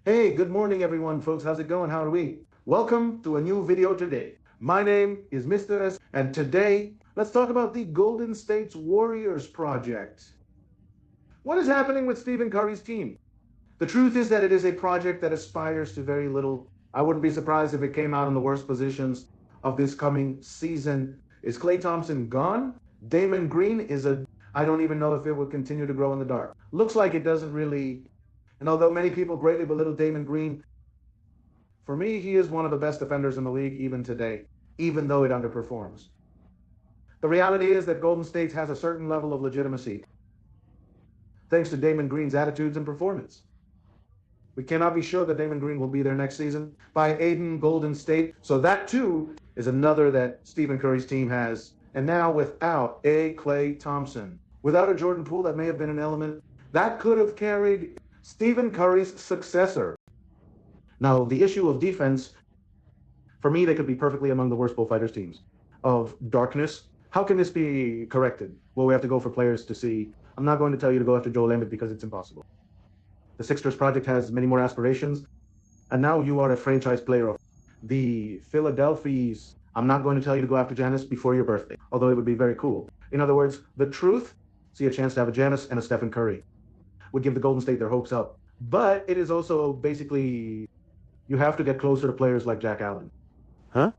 Hey, good morning everyone, folks. How's it going? How are we? Welcome to a new video today. My name is Mr. S, and today let's talk about the Golden State Warriors project. What is happening with Stephen Curry's team? The truth is that it is a project that aspires to very little. I wouldn't be surprised if it came out in the worst positions of this coming season. Is Klay Thompson gone? Damon Green is I don't even know if it will continue to grow in the dark. Looks like it doesn't really. And although many people greatly belittle Damon Green, for me, he is one of the best defenders in the league even today, even though it underperforms. The reality is that Golden State has a certain level of legitimacy, thanks to Damon Green's attitudes and performance. We cannot be sure that Damon Green will be there next season by Aiden Golden State. So that too is another that Stephen Curry's team has. And now without a Klay Thompson, without a Jordan Poole, that may have been an element that could have carried Stephen Curry's successor. Now, the issue of defense, for me, they could be perfectly among the worst bullfighters teams. Of darkness, how can this be corrected? Well, we have to go for players to see. I'm not going to tell you to go after Joel Embiid because it's impossible. The Sixers project has many more aspirations, and now you are a franchise player of the Philadelphia's. I'm not going to tell you to go after Giannis before your birthday, although it would be very cool. In other words, the truth, see a chance to have a Giannis and a Stephen Curry, would give the Golden State their hopes up. But it is also basically, you have to get closer to players like Jack Allen. Huh?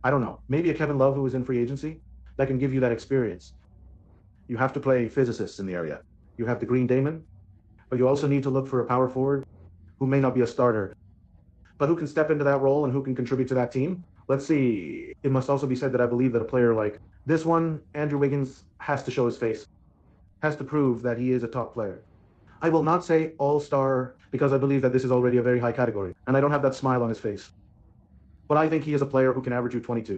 I don't know. Maybe a Kevin Love who is in free agency that can give you that experience. You have to play physicists in the area. You have the Green Damon, but you also need to look for a power forward who may not be a starter, but who can step into that role and who can contribute to that team. Let's see. It must also be said that I believe that a player like this one, Andrew Wiggins, has to show his face, has to prove that he is a top player. I will not say all-star because I believe that this is already a very high category, and I don't have that smile on his face. But I think he is a player who can average you 22.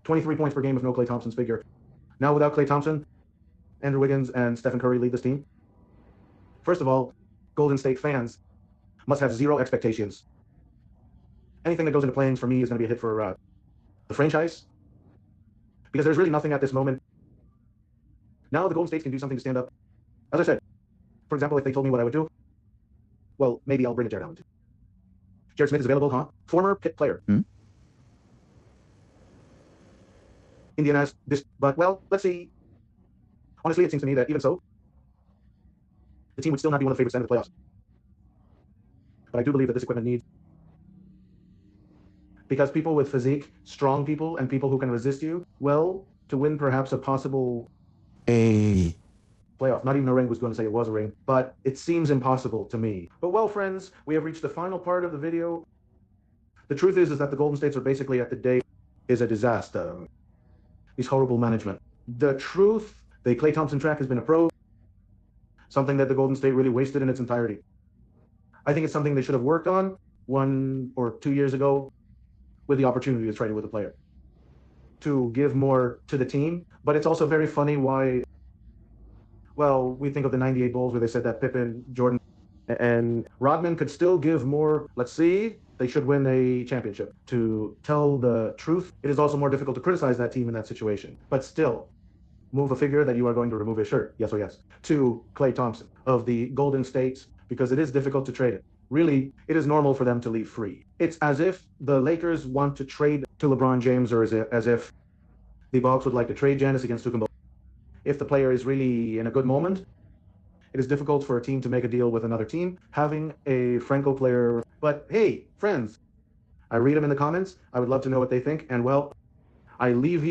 23 points per game if no Klay Thompson's figure. Now without Klay Thompson, Andrew Wiggins and Stephen Curry lead this team. First of all, Golden State fans must have zero expectations. Anything that goes into playing for me is going to be a hit for the franchise, because there's really nothing at this moment. Now the Golden State can do something to stand up. As I said, for example, if they told me what I would do, well, maybe I'll bring a Jared Allen too. Jared Smith is available, huh? Former Pitt player. Indiana's this, but well, let's see. Honestly, it seems to me that even so, the team would still not be one of the favorites to enter the playoffs. But I do believe that this equipment needs, because people with physique, strong people, and people who can resist you, well, to win perhaps a possible playoff. Not even a ring was going to say it was a ring, but it seems impossible to me. But well, friends, we have reached the final part of the video. The truth is that the Golden States are basically at the day is a disaster. These horrible management. The truth, the Klay Thompson track has been a pro, something that the Golden State really wasted in its entirety. I think it's something they should have worked on 1 or 2 years ago with the opportunity to trade with a player, to give more to the team. But it's also very funny why, well, we think of the 98 Bulls where they said that Pippen, Jordan, and Rodman could still give more. Let's see, they should win a championship. To tell the truth, it is also more difficult to criticize that team in that situation. But still, move a figure that you are going to remove his shirt, yes or yes, to Klay Thompson of the Golden State, because it is difficult to trade it. Really, it is normal for them to leave free. It's as if the Lakers want to trade to LeBron James, or as if the Bucks would like to trade Giannis against Tuchel. If the player is really in a good moment, it is difficult for a team to make a deal with another team having a Franco player. But hey, friends, I read them in the comments. I would love to know what they think. And well, I leave you